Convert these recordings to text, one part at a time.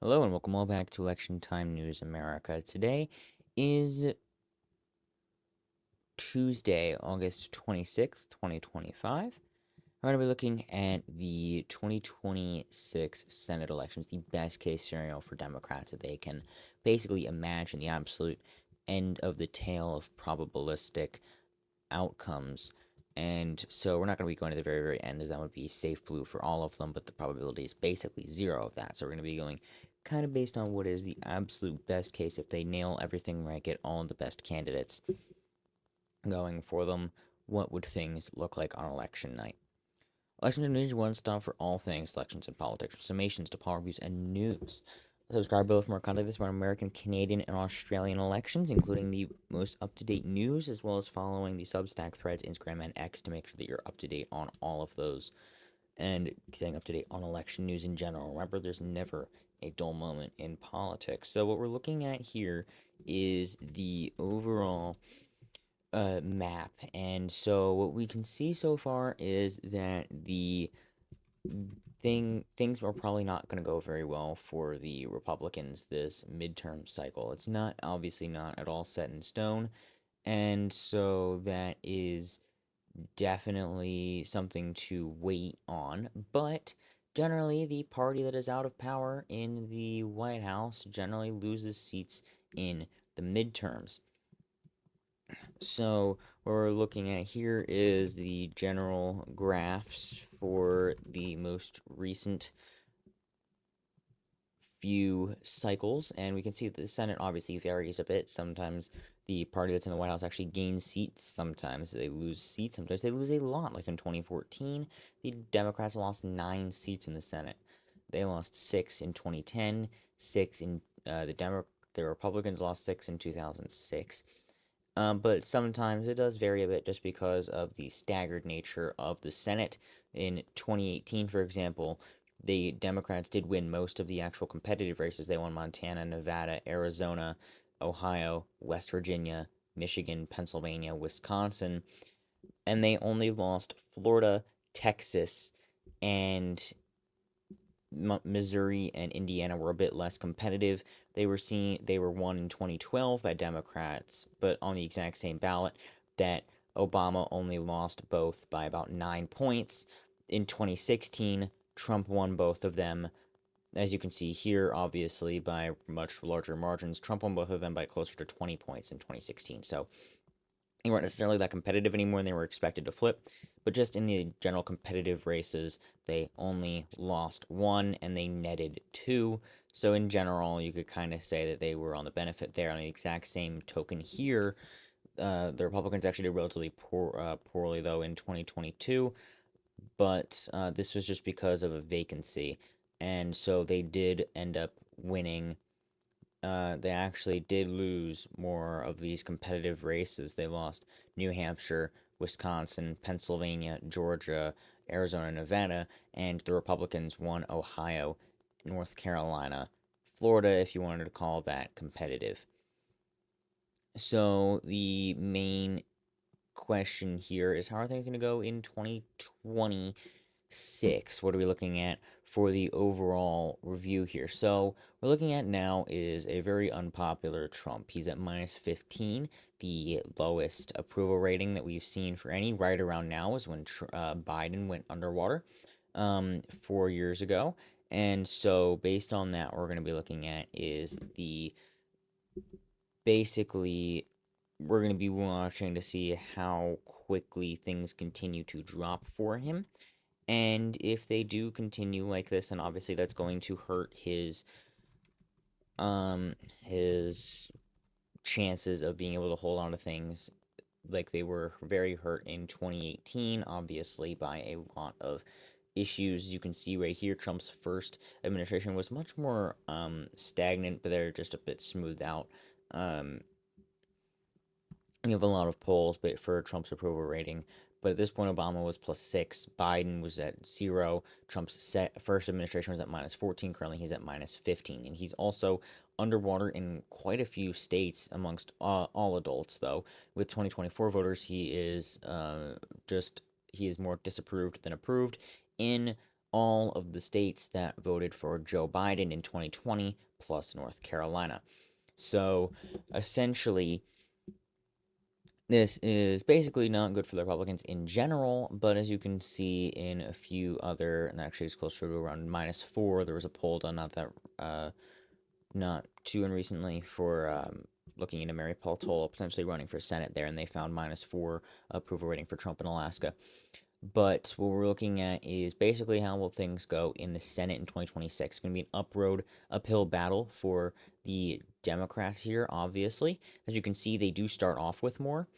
Hello and welcome all back to Election Time News America. Today is Tuesday, August 26th, 2025. We're going to be looking at the 2026 Senate elections, the best case scenario for Democrats that they can basically imagine the absolute end of the tail of probabilistic outcomes. And so we're not going to be going to the very, very end, as that would be safe blue for all of them, but the probability is basically zero of that. So we're going to be going kind of based on what is the absolute best case if they nail everything right, get all of the best candidates going for them. What would things look like on election night? Elections News is one stop for all things elections and politics, from summations to poll reviews and news. Subscribe below for more content about American, Canadian, and Australian elections, including the most up-to-date news, as well as following the Substack threads, Instagram, and X to make sure that you're up to date on all of those and staying up to date on election news in general. Remember, there's never a dull moment in politics. So what we're looking at here is the overall map, and so what we can see so far is that the things are probably not going to go very well for the Republicans this midterm cycle. It's not obviously not at all set in stone, and so that is definitely something to wait on. But generally, the party that is out of power in the White House generally loses seats in the midterms. So, what we're looking at here is the general graphs for the most recent few cycles, and we can see that the Senate obviously varies a bit. Sometimes the party that's in the White House actually gains seats, sometimes they lose seats, sometimes they lose a lot. Like in 2014, the Democrats lost 9 seats in the Senate. They lost 6 in 2010, six in the Republicans lost 6 in 2006. But sometimes it does vary a bit just because of the staggered nature of the Senate. In 2018, for example, the Democrats did win most of the actual competitive races. They won Montana, Nevada, Arizona, Ohio, West Virginia, Michigan, Pennsylvania, Wisconsin, and they only lost Florida, Texas, and Missouri and Indiana were a bit less competitive. They were won in 2012 by Democrats, but on the exact same ballot that Obama only lost both by about 9 points. In 2016, Trump won both of them. As you can see here, obviously by much larger margins, Trump won both of them by closer to 20 points in 2016. So they weren't necessarily that competitive anymore and they were expected to flip. But just in the general competitive races, they only lost one and they netted two. So in general, you could kind of say that they were on the benefit there. On the exact same token here, the Republicans actually did relatively poorly though in 2022, but this was just because of a vacancy, and so they did end up winning. They actually did lose more of these competitive races. They lost New Hampshire, Wisconsin, Pennsylvania, Georgia, Arizona, Nevada, and the Republicans won Ohio, North Carolina, Florida, if you wanted to call that competitive. So the main question here is how are things going to go in 2026? What are we looking at for the overall review here? So, we're looking at now is a very unpopular Trump. He's at minus 15. The lowest approval rating that we've seen for any right around now is when Biden went underwater 4 years ago. And so, based on that, what we're going to be looking at is the basically we're going to be watching to see how quickly things continue to drop for him. And if they do continue like this, then obviously that's going to hurt um his chances of being able to hold on to things, like they were very hurt in 2018, obviously by a lot of issues. You can see right here, Trump's first administration was much more stagnant, but they're just a bit smoothed out. Um, you have a lot of polls but for Trump's approval rating. But at this point, Obama was +6, Biden was at 0, Trump's first administration was at -14, currently he's at -15. And he's also underwater in quite a few states amongst all adults, though. With 2024 voters, he is more disapproved than approved. In all of the states that voted for Joe Biden in 2020 plus North Carolina. So essentially, this is basically not good for the Republicans in general, but as you can see in a few other, and actually it's closer to around -4. There was a poll done not too recently for looking into Mary Peltola potentially running for Senate there, and they found -4 approval rating for Trump in Alaska. But what we're looking at is basically how will things go in the Senate in 2026. It's going to be an uphill battle for the Democrats here, obviously. As you can see, they do start off with more,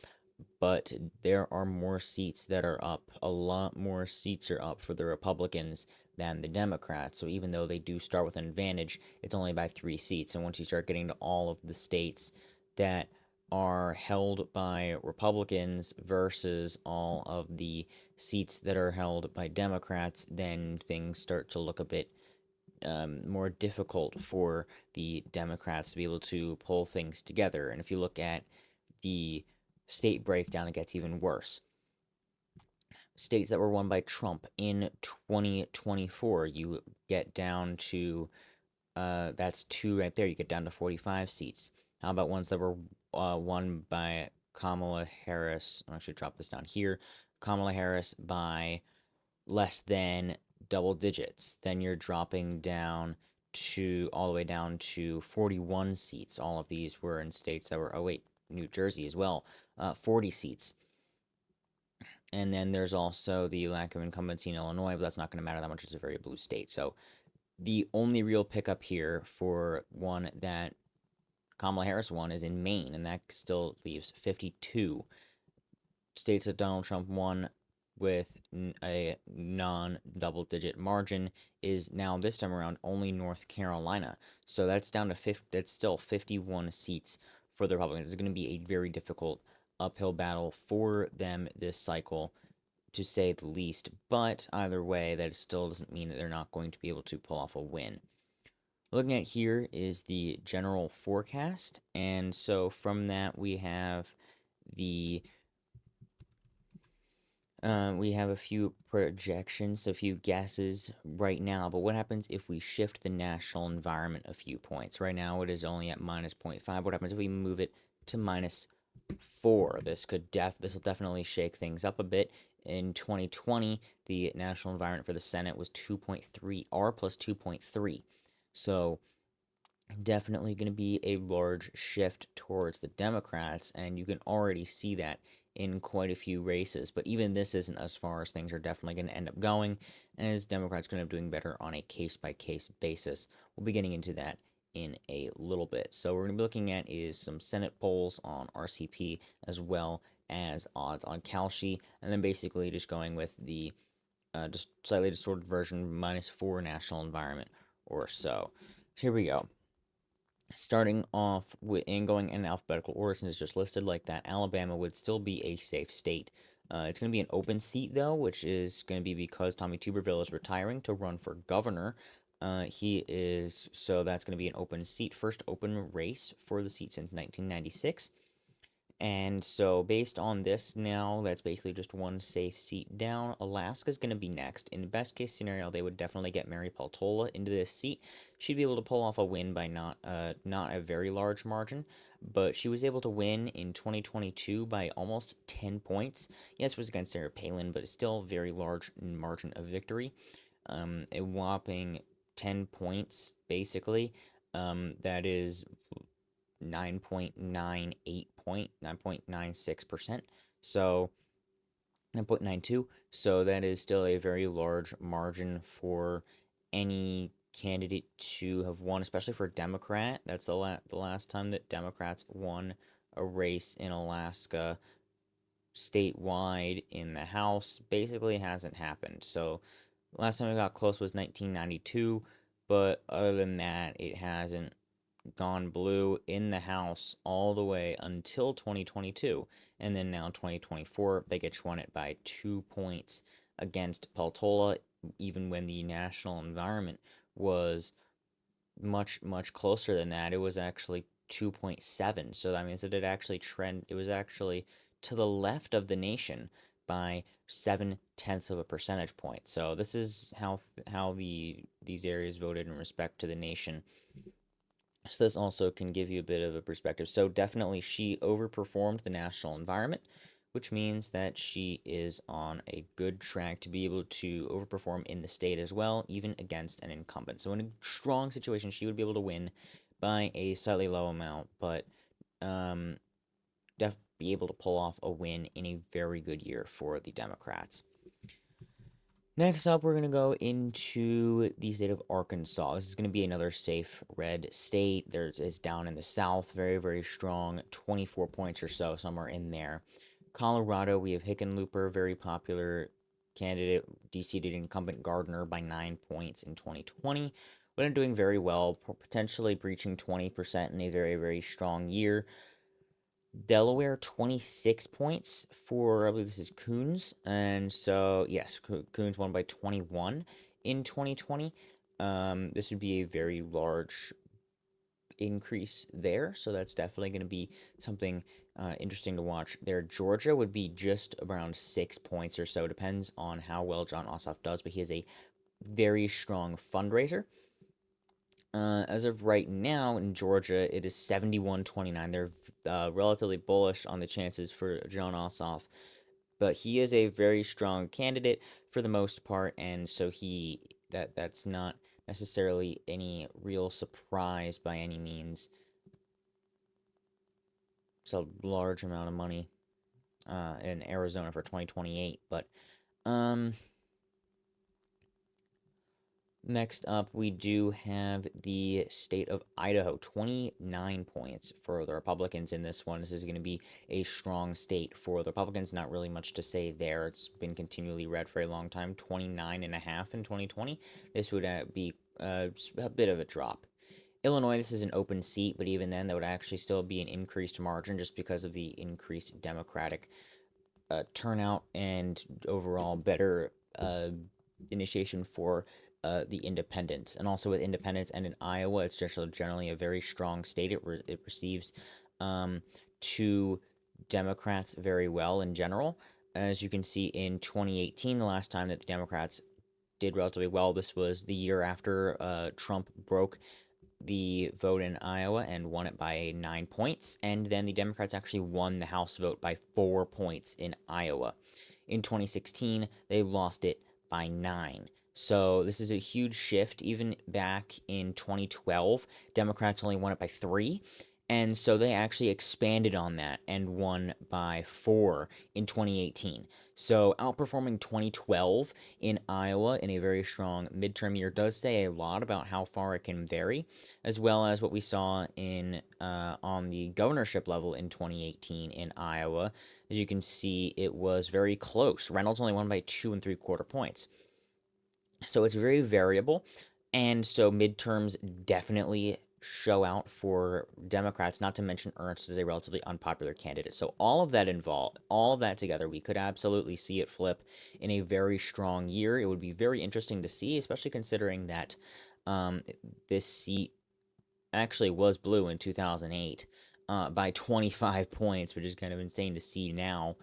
but there are more seats that are up. A lot more seats are up for the Republicans than the Democrats. So even though they do start with an advantage, it's only by 3 seats. And once you start getting to all of the states that are held by Republicans versus all of the seats that are held by Democrats, then things start to look a bit more difficult for the Democrats to be able to pull things together. And if you look at the state breakdown, it gets even worse. States that were won by Trump in 2024, you get down to that's 2 right there. You get down to 45 seats. How about ones that were won by Kamala Harris? I should drop this down here. Kamala Harris by less than double digits. Then you're dropping down to all the way down to 41 seats. All of these were in states that were, oh wait, New Jersey as well, 40 seats. And then there's also the lack of incumbency in Illinois, but that's not going to matter that much. It's a very blue state. So the only real pickup here for one that Kamala Harris won is in Maine, and that still leaves 52 states that Donald Trump won with a non-double digit margin is now this time around only North Carolina. So that's down to 50, that's still 51 seats for the Republicans. It's going to be a very difficult uphill battle for them this cycle, to say the least. But either way, that still doesn't mean that they're not going to be able to pull off a win. Looking at here is the general forecast, and so from that we have the we have a few projections, a few guesses right now, but what happens if we shift the national environment a few points? Right now it is only at -0.5. What happens if we move it to -4? This will definitely shake things up a bit. In 2020, the national environment for the Senate was 2.3, R plus 2.3. So definitely going to be a large shift towards the Democrats, and you can already see that in quite a few races. But even this isn't as far as things are definitely going to end up going, as Democrats are going to end up doing better on a case-by-case basis. We'll be getting into that in a little bit. So what we're going to be looking at is some Senate polls on RCP as well as odds on Kalshi, and then basically just going with the just slightly distorted version -4 national environment or so. Here we go. Starting off with and going in alphabetical order, since it's just listed like that, Alabama would still be a safe state. It's going to be an open seat, though, which is going to be because Tommy Tuberville is retiring to run for governor. So that's going to be an open seat, first open race for the seat since 1996. And so, based on this now, that's basically just one safe seat down. Alaska's going to be next. In the best case scenario, they would definitely get Mary Peltola into this seat. She'd be able to pull off a win by not a very large margin, but she was able to win in 2022 by almost 10 points. Yes, it was against Sarah Palin, but it's still a very large margin of victory. A whopping 10 points, basically. That is 9.96%. So 9.92. So that is still a very large margin for any candidate to have won, especially for a Democrat. That's the last time that Democrats won a race in Alaska statewide in the House. Basically hasn't happened. So last time it got close was 1992, but other than that, it hasn't gone blue in the House all the way until 2022. And then now 2024, they get won it by 2 points against Peltola, even when the national environment was much, much closer than that. It was actually 2.7. So that means that it was actually to the left of the nation by 0.7 of a percentage point. So this is how these areas voted in respect to the nation. So this also can give you a bit of a perspective. So definitely she overperformed the national environment, which means that she is on a good track to be able to overperform in the state as well, even against an incumbent. So in a strong situation, she would be able to win by a slightly low amount, but um, be able to pull off a win in a very good year for the Democrats. Next up, we're going to go into the state of Arkansas. This is going to be another safe red state. It's down in the south, very, very strong, 24 points or so, somewhere in there. Colorado, we have Hickenlooper, very popular candidate, de-seated incumbent Gardner by 9 points in 2020. But I'm doing very well, potentially breaching 20% in a very, very strong year. Delaware 26 points for, I believe this is Coons. And so, yes, Coons won by 21 in 2020. This would be a very large increase there. So that's definitely going to be something interesting to watch there. Georgia would be just around 6 points or so. Depends on how well Jon Ossoff does, but he is a very strong fundraiser. As of right now in Georgia, it is 71-29. They're relatively bullish on the chances for Jon Ossoff, but he is a very strong candidate for the most part, and so that's not necessarily any real surprise by any means. It's a large amount of money in Arizona for 2028, but um, next up, we do have the state of Idaho, 29 points for the Republicans in this one. This is going to be a strong state for the Republicans. Not really much to say there. It's been continually red for a long time, 29.5 in 2020. This would be a bit of a drop. Illinois, this is an open seat, but even then, that would actually still be an increased margin just because of the increased Democratic turnout and overall better initiation for the independents. And also with independents and in Iowa, it's just generally a very strong state. It receives two Democrats very well in general. As you can see in 2018, the last time that the Democrats did relatively well, this was the year after Trump broke the vote in Iowa and won it by 9 points. And then the Democrats actually won the House vote by 4 points in Iowa. In 2016, they lost it by 9. So this is a huge shift. Even back in 2012, Democrats only won it by 3. And so they actually expanded on that and won by 4 in 2018. So outperforming 2012 in Iowa in a very strong midterm year does say a lot about how far it can vary, as well as what we saw in on the governorship level in 2018 in Iowa. As you can see, it was very close. Reynolds only won by 2.75 points. So it's very variable. And so midterms definitely show out for Democrats, not to mention Ernst is a relatively unpopular candidate. So all of that together, we could absolutely see it flip in a very strong year. It would be very interesting to see, especially considering that this seat actually was blue in 2008 by 25 points, which is kind of insane to see now.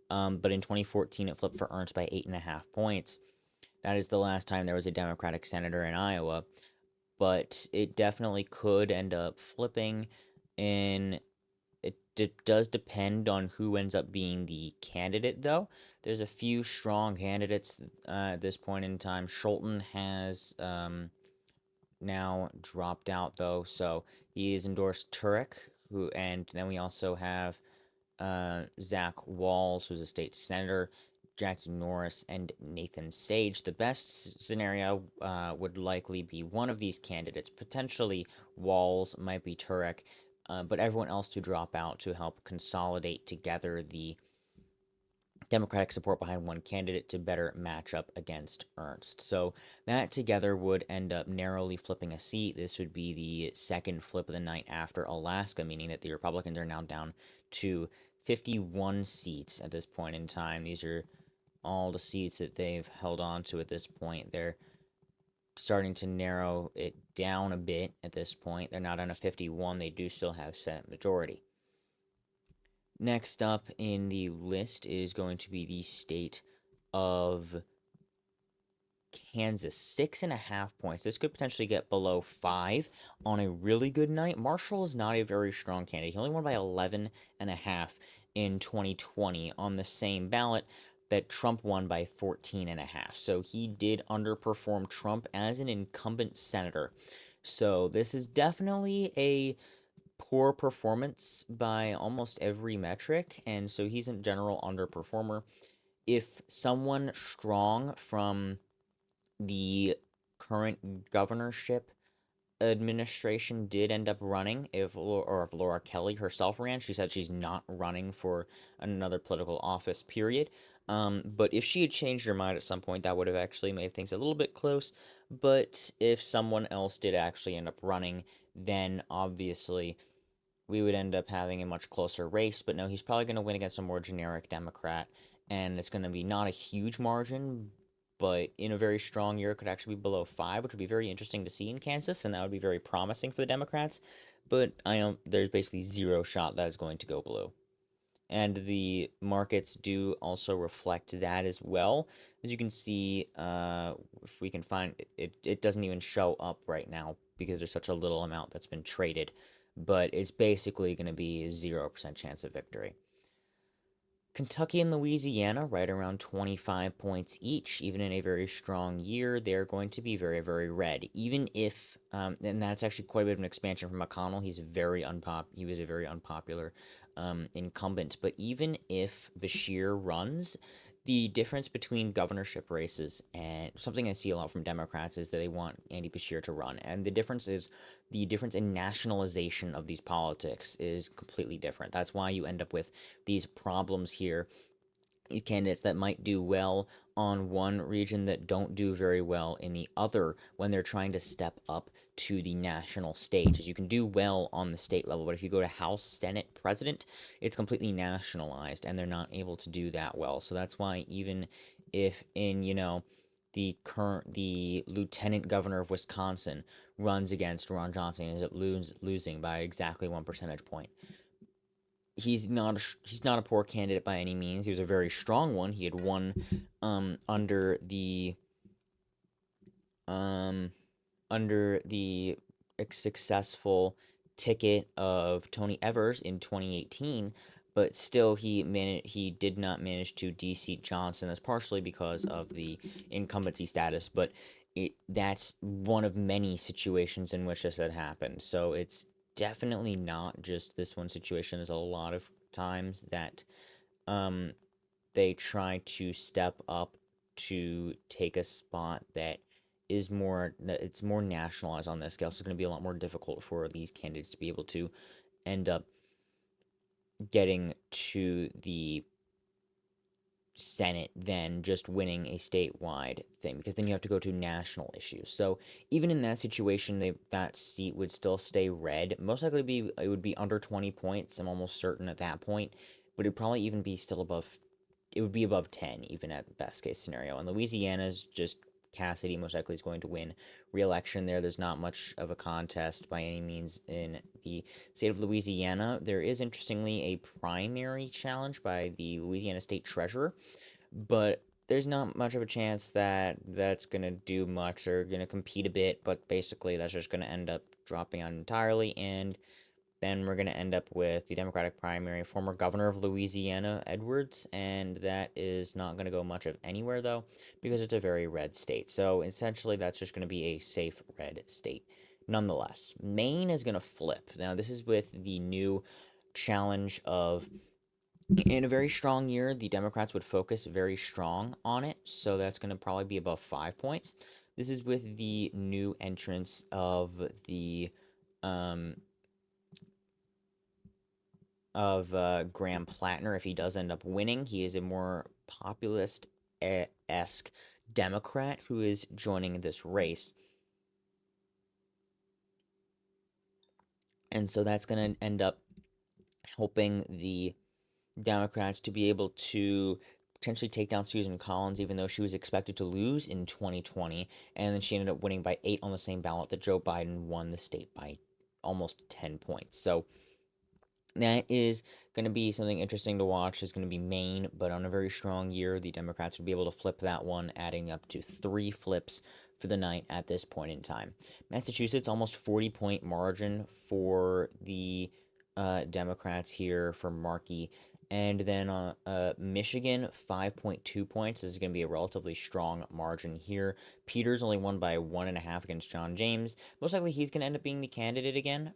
But in 2014, it flipped for Ernst by 8.5 points. That is the last time there was a Democratic senator in Iowa, but it definitely could end up flipping. And it does depend on who ends up being the candidate, though. There's a few strong candidates at this point in time. Scholten has now dropped out, though, so he has endorsed Turek, and then we also have Zach Walls, who's a state senator, Jackie Norris, and Nathan Sage. The best scenario would likely be one of these candidates. Potentially Walls, might be Turek, but everyone else to drop out to help consolidate together the Democratic support behind one candidate to better match up against Ernst. So that together would end up narrowly flipping a seat. This would be the second flip of the night after Alaska, meaning that the Republicans are now down to 51 seats at this point in time. These are all the seats that they've held on to at this point. They're starting to narrow it down a bit at this point. They're not on a 51. They do still have Senate majority. Next up in the list is going to be the state of Kansas, 6.5 points. This could potentially get below 5 on a really good night. Marshall is not a very strong candidate. He only won by 11.5 in 2020 on the same ballot that Trump won by 14.5. So he did underperform Trump as an incumbent senator. So this is definitely a poor performance by almost every metric, and so he's in general underperformer. If someone strong from the current governorship administration did end up running, if Laura Kelly herself ran, she said she's not running for another political office, period. But if she had changed her mind at some point, that would have actually made things a little bit close. But if someone else did actually end up running, then obviously we would end up having a much closer race. But no, he's probably going to win against a more generic Democrat, and it's going to be not a huge margin, but in a very strong year, it could actually be below 5, which would be very interesting to see in Kansas, and that would be very promising for the Democrats. But I know there's basically zero shot that is going to go blue. And the markets do also reflect that as well. As you can see, if we can find it, it doesn't even show up right now because there's such a little amount that's been traded. But it's basically going to be a 0% chance of victory. Kentucky and Louisiana, right around 25 points each, even in a very strong year, they're going to be very, very red. Even if, and that's actually quite a bit of an expansion from McConnell. He was a very unpopular incumbent. But even if Bashir runs, the difference between governorship races and something I see a lot from Democrats is that they want Andy Bashir to run, and the difference in nationalization of these politics is completely different. That's why you end up with these problems here, these candidates that might do well on one region that don't do very well in the other when they're trying to step up to the national stage. As you can do well on the state level, but if you go to House, Senate, President, it's completely nationalized, and they're not able to do that well. So that's why even if in, the lieutenant governor of Wisconsin runs against Ron Johnson and ends up losing by exactly 1 percentage point. He's not a poor candidate by any means. He was a very strong one. He had won under the um under the successful ticket of Tony Evers in 2018, but still he did not manage to de-seat Johnson. That's partially because of the incumbency status, but that's one of many situations in which this had happened. So it's definitely not just this one situation. There's a lot of times that um, they try to step up to take a spot that it's more nationalized on this scale. So it's going to be a lot more difficult for these candidates to be able to end up getting to the Senate than just winning a statewide thing, because then you have to go to national issues. So even in that situation, that seat would still stay red. Most likely it would be under 20 points. I'm almost certain at that point, but it'd probably even be still above. It would be above 10 even at best case scenario. And Louisiana's just Cassidy most likely is going to win re-election there. There's not much of a contest by any means in the state of Louisiana. There is interestingly a primary challenge by the Louisiana State Treasurer, but there's not much of a chance that that's going to do much. They're going to compete a bit, but basically that's just going to end up dropping out entirely. And then we're going to end up with the Democratic primary, former governor of Louisiana, Edwards, and that is not going to go much of anywhere, though, because it's a very red state. So essentially, that's just going to be a safe red state. Nonetheless, Maine is going to flip. Now, this is with the new challenge of, in a very strong year, the Democrats would focus very strong on it, so that's going to probably be above 5 points. This is with the new entrance of the um, Graham Plattner. If he does end up winning, he is a more populist esque Democrat who is joining this race. And so that's going to end up helping the Democrats to be able to potentially take down Susan Collins, even though she was expected to lose in 2020. And then she ended up winning by 8 on the same ballot that Joe Biden won the state by almost 10 points. So That is going to be something interesting to watch. Is going to be Maine, but on a very strong year, the Democrats would be able to flip that one, adding up to 3 flips for the night at this point in time. Massachusetts, almost 40-point margin for the Democrats here for Markey. And then Michigan, 5.2 points. This is going to be a relatively strong margin here. Peters only won by 1.5 against John James. Most likely he's going to end up being the candidate again.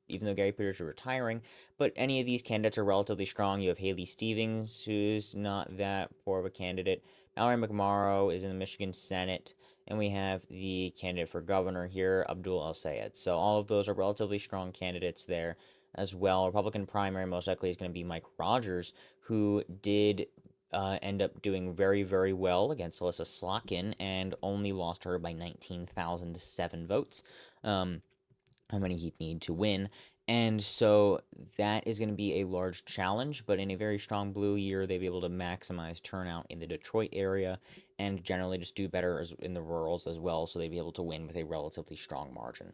Even though Gary Peters is retiring. But any of these candidates are relatively strong. You have Haley Stevens, who's not that poor of a candidate. Mallory McMorrow is in the Michigan Senate. And we have the candidate for governor here, Abdul El Sayed. So all of those are relatively strong candidates there as well. Republican primary most likely is going to be Mike Rogers, who did end up doing very, very well against Alyssa Slotkin and only lost her by 19,007 votes. How many he'd need to win. And so that is going to be a large challenge, but in a very strong blue year, they'll be able to maximize turnout in the Detroit area and generally just do better in the rurals as well, so they'd be able to win with a relatively strong margin.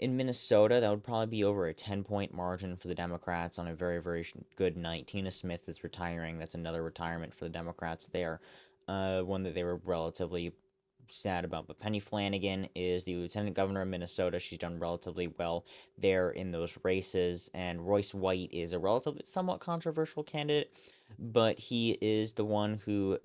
In Minnesota, that would probably be over a 10-point margin for the Democrats on a very, very good night. Tina Smith is retiring. That's another retirement for the Democrats there. One that they were relatively sad about. But Penny Flanagan is the lieutenant governor of Minnesota. She's done relatively well there in those races. And Royce White is a relatively somewhat controversial candidate, but he is the one who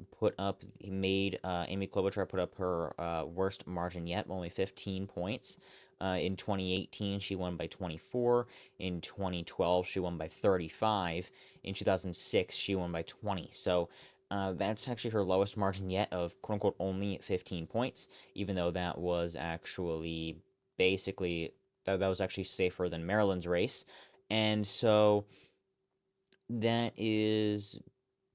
made Amy Klobuchar put up her worst margin yet, only 15 points. In 2018, she won by 24. In 2012, she won by 35. In 2006, she won by 20. So that's actually her lowest margin yet of quote unquote only 15 points, even though that was actually basically that was actually safer than Maryland's race. And so that is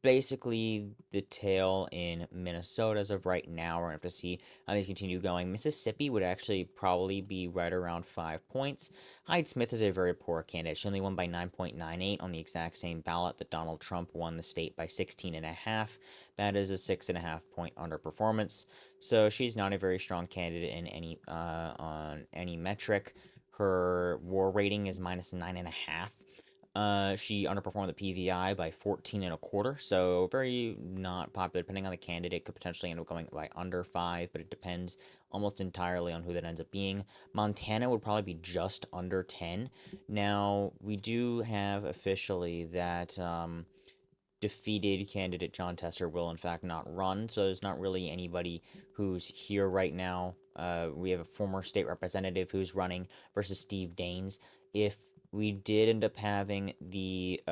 basically the tale in Minnesota as of right now. We're going to have to see how these continue going. Mississippi would actually probably be right around 5 points. Hyde Smith is a very poor candidate. She only won by 9.98 on the exact same ballot that Donald Trump won the state by 16.5. That is a 6.5 point underperformance. So she's not a very strong candidate in any on any metric. Her war rating is minus 9.5. She underperformed the PVI by 14.25, so very not popular. Depending on the candidate, could potentially end up going by under 5, but it depends almost entirely on who that ends up being. Montana would probably be just under 10. Now, we do have officially that defeated candidate John Tester will in fact not run, so there's not really anybody who's here right now. We have a former state representative who's running versus Steve Daines. If we did end up having the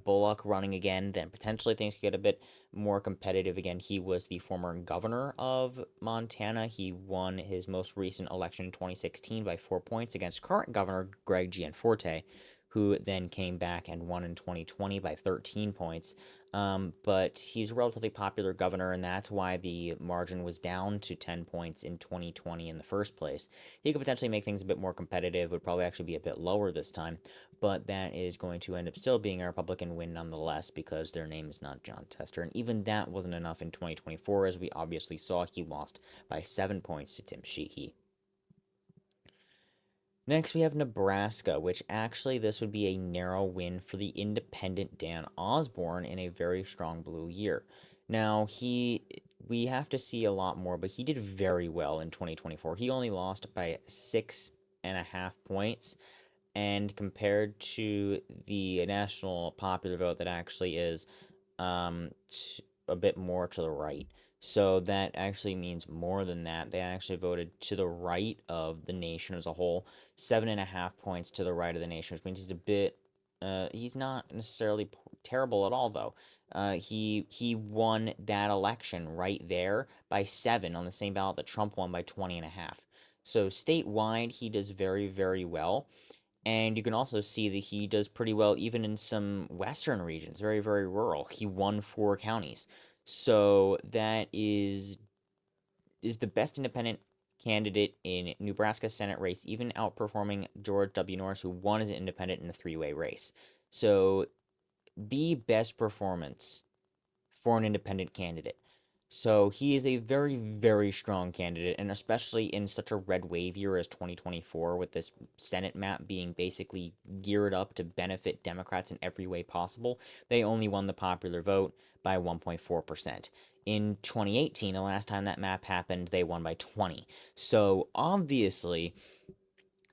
Bullock running again, then potentially things could get a bit more competitive again. He was the former governor of Montana. He won his most recent election in 2016 by 4 points against current governor Greg Gianforte, who then came back and won in 2020 by 13 points. But he's a relatively popular governor, and that's why the margin was down to 10 points in 2020 in the first place. He could potentially make things a bit more competitive, would probably actually be a bit lower this time, but that is going to end up still being a Republican win nonetheless because their name is not John Tester. And even that wasn't enough in 2024, as we obviously saw he lost by 7 points to Tim Sheehy. Next, we have Nebraska, which actually this would be a narrow win for the independent Dan Osborne in a very strong blue year. Now, we have to see a lot more, but he did very well in 2024. He only lost by 6.5 points, and compared to the national popular vote that actually is a bit more to the right. So that actually means more than that. They actually voted to the right of the nation as a whole, 7.5 points to the right of the nation, which means he's a bit. He's not necessarily terrible at all, though. He won that election right there by 7 on the same ballot that Trump won by 20.5. So statewide, he does very, very well. And you can also see that he does pretty well even in some western regions, very, very rural. He won 4 counties. So that is the best independent candidate in Nebraska Senate race, even outperforming George W. Norris, who won as an independent in a 3-way race. So the best performance for an independent candidate. So he is a very, very strong candidate, and especially in such a red wave year as 2024, with this Senate map being basically geared up to benefit Democrats in every way possible, they only won the popular vote by 1.4%. In 2018, the last time that map happened, they won by 20. So obviously,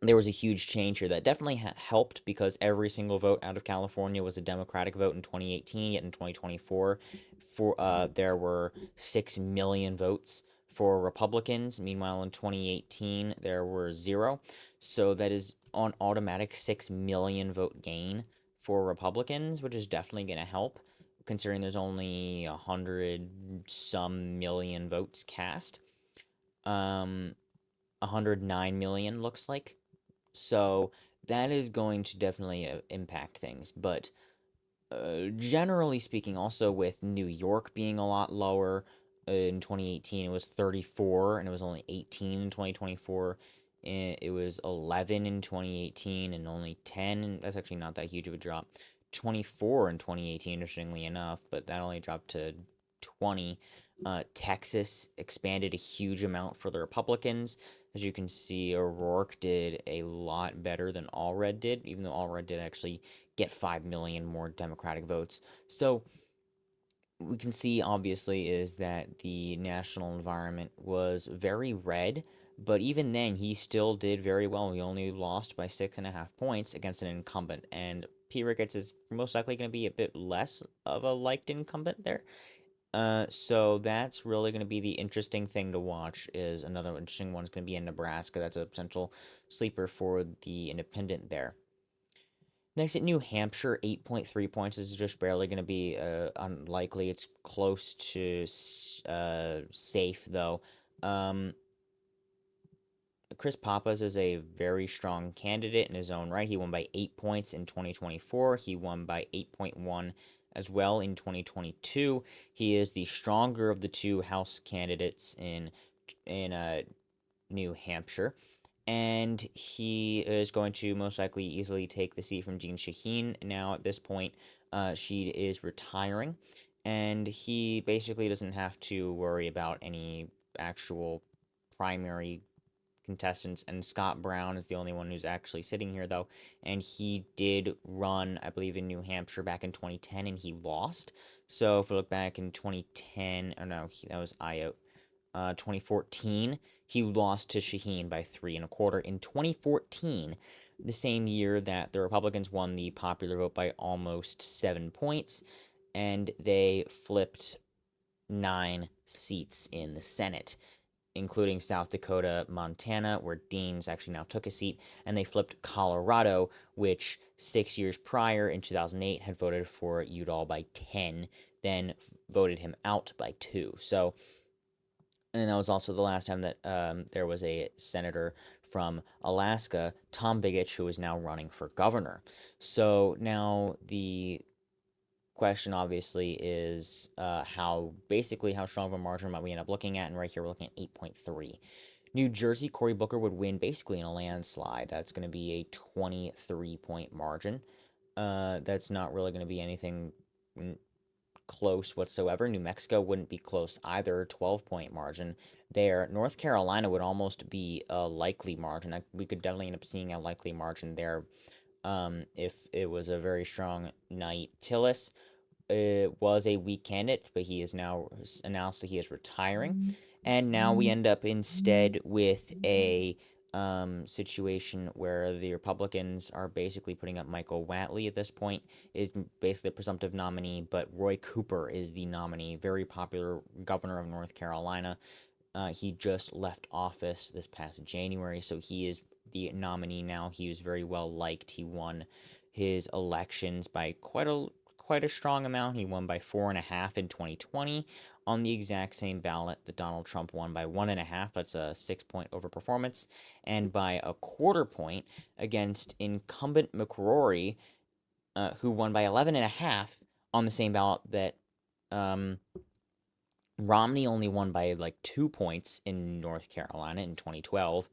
there was a huge change here that definitely helped because every single vote out of California was a Democratic vote in 2018. Yet in 2024, there were 6 million votes for Republicans. Meanwhile, in 2018, there were zero. So that is an automatic 6 million vote gain for Republicans, which is definitely going to help, considering there's only 100 some million votes cast. 109 million looks like. So that is going to definitely impact things. But generally speaking, also with New York being a lot lower in 2018, it was 34 and it was only 18 in 2024. It was 11 in 2018 and only 10. That's actually not that huge of a drop. 24 in 2018, interestingly enough, but that only dropped to 20. Texas expanded a huge amount for the Republicans. As you can see, O'Rourke did a lot better than Allred did, even though Allred did actually get 5 million more Democratic votes. So we can see, obviously, is that the national environment was very red, but even then, he still did very well. He only lost by 6.5 points against an incumbent, and Pete Ricketts is most likely going to be a bit less of a liked incumbent there. So that's really going to be the interesting thing to watch. Is another interesting one's going to be in Nebraska. That's a potential sleeper for the independent there. Next at New Hampshire, 8.3 points is just barely going to be unlikely. It's close to safe though. Um, Chris Pappas is a very strong candidate in his own right. He won by 8 points in 2024. He won by 8.1 as well in 2022. He is the stronger of the two House candidates in New Hampshire, and he is going to most likely easily take the seat from Jean Shaheen. Now at this point, she is retiring, and he basically doesn't have to worry about any actual primary contestants, and Scott Brown is the only one who's actually sitting here, though. And he did run, I believe, in New Hampshire back in 2010, and he lost. So if we look back in 2010, oh no, that was IOT. 2014, he lost to Shaheen by 3.25. In 2014, the same year that the Republicans won the popular vote by almost 7 points, and they flipped 9 seats in the Senate, including South Dakota, Montana, where Deans actually now took a seat, and they flipped Colorado, which 6 years prior, in 2008, had voted for Udall by 10, then voted him out by 2. So, and that was also the last time that there was a senator from Alaska, Tom Bigich, who is now running for governor. So now the question obviously is how strong of a margin might we end up looking at, and right here we're looking at 8.3. New Jersey, Cory Booker would win basically in a landslide. That's going to be a 23-point margin. That's not really going to be anything close whatsoever. New Mexico wouldn't be close either, 12-point margin there. North Carolina would almost be a likely margin. We could definitely end up seeing a likely margin there if it was a very strong night. Tillis was a weak candidate, but he has now announced that he is retiring. And now we end up instead with a situation where the Republicans are basically putting up Michael Whatley at this point, is basically a presumptive nominee, but Roy Cooper is the nominee, very popular governor of North Carolina. He just left office this past January, so he is the nominee now. He was very well liked. He won his elections by quite a strong amount. He won by 4.5 in 2020 on the exact same ballot that Donald Trump won by 1.5. That's a 6-point overperformance, and by a 1/4 point against incumbent McCrory, who won by 11.5 on the same ballot that Romney only won by like 2 points in North Carolina in 2012.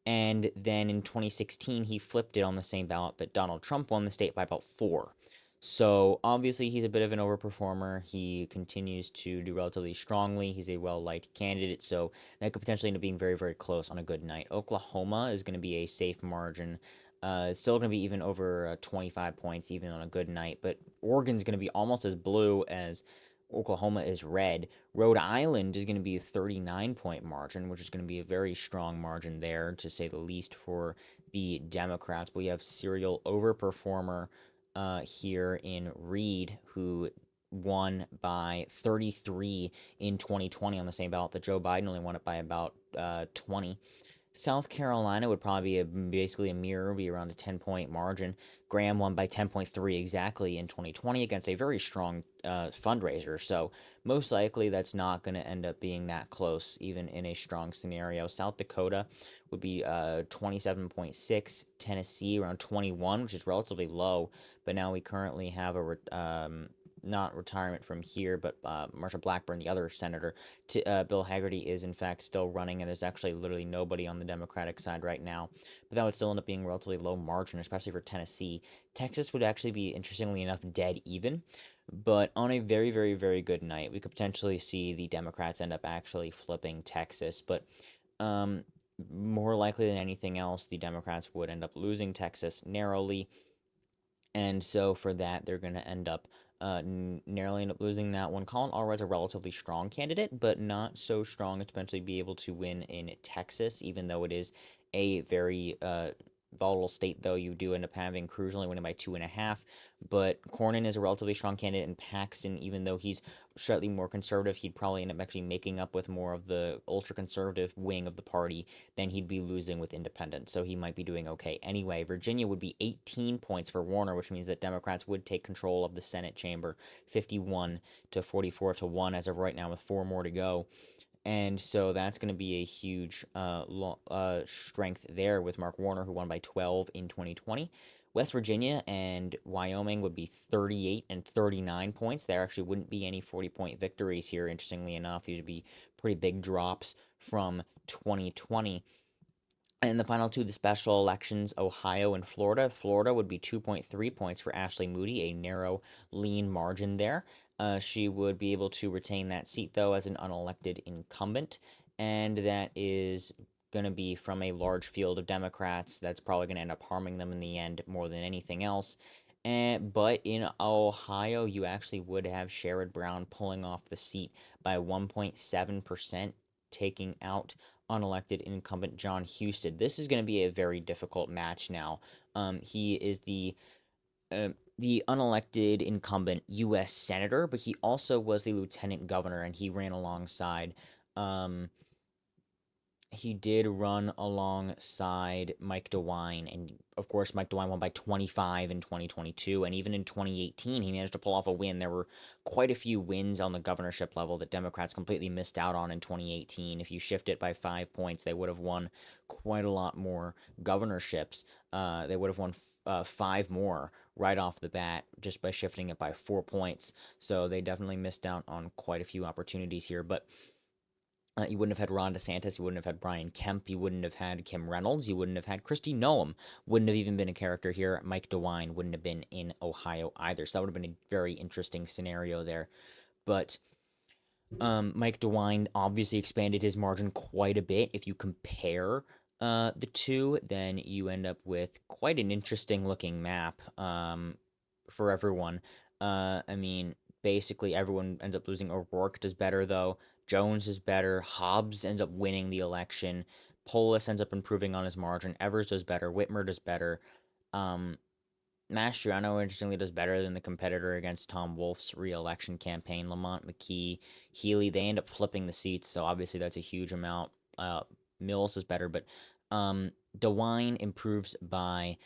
And then in 2016, he flipped it on the same ballot that Donald Trump won the state by about 4. So obviously he's a bit of an overperformer. He continues to do relatively strongly. He's a well-liked candidate, so that could potentially end up being very, very close on a good night. Oklahoma is going to be a safe margin. It's still going to be even over 25 points, even on a good night. But Oregon's going to be almost as blue as Oklahoma is red. Rhode Island is going to be a 39-point margin, which is going to be a very strong margin there, to say the least, for the Democrats. We have serial overperformer here in Reed, who won by 33 in 2020 on the same ballot that Joe Biden only won it by about 20. South Carolina would probably be basically a mirror, be around a 10-point margin. Graham won by 10.3 exactly in 2020 against a very strong fundraiser. So, most likely that's not going to end up being that close, even in a strong scenario. South Dakota would be 27.6. Tennessee around 21, which is relatively low. But now we currently have not retirement from here, but Marsha Blackburn, the other senator, Bill Hagerty is in fact still running, and there's actually literally nobody on the Democratic side right now. But that would still end up being a relatively low margin, especially for Tennessee. Texas would actually be, interestingly enough, dead even. But on a very, very, very good night, we could potentially see the Democrats end up actually flipping Texas. But um, more likely than anything else, the Democrats would end up losing Texas narrowly, and so for that, they're going to end up narrowly end up losing that one. Colin Allred's a relatively strong candidate, but not so strong to potentially be able to win in Texas, even though it is a very volatile state, though you do end up having Cruz only winning by 2.5. But Cornyn is a relatively strong candidate, and Paxton, even though he's slightly more conservative, he'd probably end up actually making up with more of the ultra conservative wing of the party than he'd be losing with independents. So he might be doing okay. Anyway, Virginia would be 18 points for Warner, which means that Democrats would take control of the Senate chamber 51 to 44 to 1 as of right now, with 4 more to go. And so that's going to be a huge strength there with Mark Warner, who won by 12 in 2020. West Virginia and Wyoming would be 38 and 39 points. There actually wouldn't be any 40-point victories here, interestingly enough. These would be pretty big drops from 2020. And the final two, the special elections, Ohio and Florida. Florida would be 2.3 points for Ashley Moody, a narrow, lean margin there. She would be able to retain that seat, though, as an unelected incumbent. And that is going to be from a large field of Democrats. That's probably going to end up harming them in the end more than anything else. But in Ohio, you actually would have Sherrod Brown pulling off the seat by 1.7%, taking out unelected incumbent John Husted. This is going to be a very difficult match now. He is the unelected incumbent U.S. senator, but he also was the lieutenant governor, and he ran alongside um, he did run alongside Mike DeWine, and of course, Mike DeWine won by 25 in 2022, and even in 2018, he managed to pull off a win. There were quite a few wins on the governorship level that Democrats completely missed out on in 2018. If you shift it by 5 points, they would have won quite a lot more governorships. They would have won 5 more right off the bat just by shifting it by 4 points. So they definitely missed out on quite a few opportunities here, but you wouldn't have had Ron DeSantis. You wouldn't have had Brian Kemp. You wouldn't have had Kim Reynolds. You wouldn't have had Kristi Noem. Wouldn't have even been a character here. Mike DeWine wouldn't have been in Ohio either. So that would have been a very interesting scenario there. But Mike DeWine obviously expanded his margin quite a bit. If you compare the two, then you end up with quite an interesting looking map for everyone. I mean, basically everyone ends up losing. O'Rourke does better, though. Jones is better. Hobbs ends up winning the election. Polis ends up improving on his margin. Evers does better. Whitmer does better. Um, Mastriano, interestingly, does better than the competitor against Tom Wolf's re-election campaign. Lamont McKee, Healy, they end up flipping the seats, so obviously that's a huge amount. Mills is better, but DeWine improves by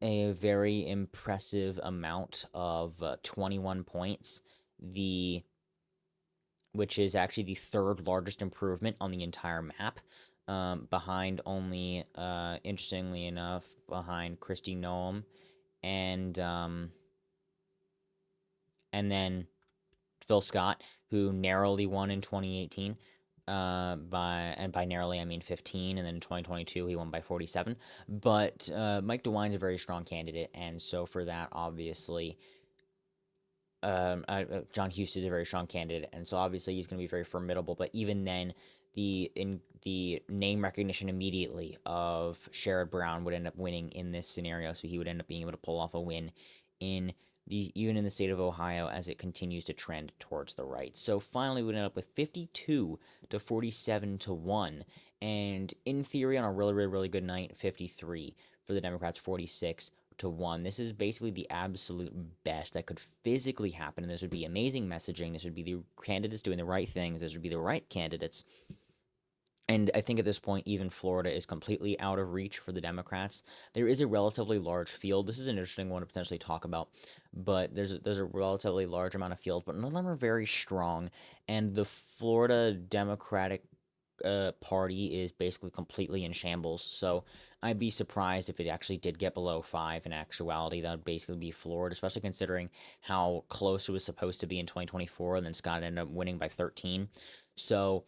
a very impressive amount of 21 points. Which is actually the third largest improvement on the entire map, behind only, interestingly enough, behind Kristi Noem and then Phil Scott, who narrowly won in 2018. By narrowly I mean 15, and then in 2022 he won by 47. But Mike DeWine's a very strong candidate, and so for that, obviously, John Huston is a very strong candidate, and so obviously he's going to be very formidable. But even then, the name recognition immediately of Sherrod Brown would end up winning in this scenario, so he would end up being able to pull off a win in even in the state of Ohio as it continues to trend towards the right. So finally, we end up with 52 to 47 to 1, and in theory, on a really good night, 53 for the Democrats, 46 to 1. This is basically the absolute best that could physically happen, and this would be amazing messaging. This would be the candidates doing the right things. This would be the right candidates. And I think at this point, even Florida is completely out of reach for the Democrats. There is a relatively large field. This is an interesting one to potentially talk about, but there's a relatively large amount of fields, but none of them are very strong. And the Florida Democratic Party is basically completely in shambles. So I'd be surprised if it actually did get below 5 in actuality. That would basically be floored, especially considering how close it was supposed to be in 2024, and then Scott ended up winning by 13. So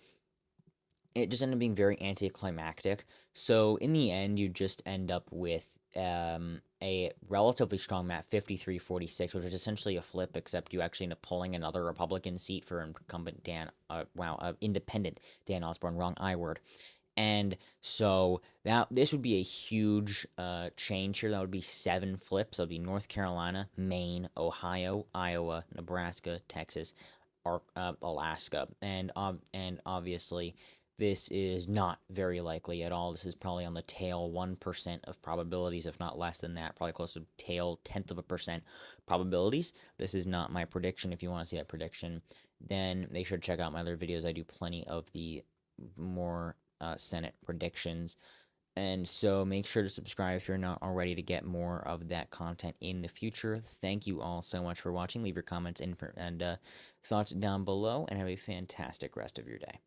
it just ended up being very anticlimactic. So in the end, you just end up with a relatively strong map, 53-46, which is essentially a flip, except you actually end up pulling another Republican seat for incumbent independent Dan Osborne, wrong I word. And so this would be a huge change here. That would be 7 flips. That would be North Carolina, Maine, Ohio, Iowa, Nebraska, Texas, Alaska, and obviously this is not very likely at all. This is probably on the tail 1% of probabilities, if not less than that. Probably close to tail 0.1% probabilities. This is not my prediction. If you want to see that prediction, then they should check out my other videos. I do plenty of the more Senate predictions. And so make sure to subscribe if you're not already to get more of that content in the future. Thank you all so much for watching. Leave your comments and thoughts down below, and have a fantastic rest of your day.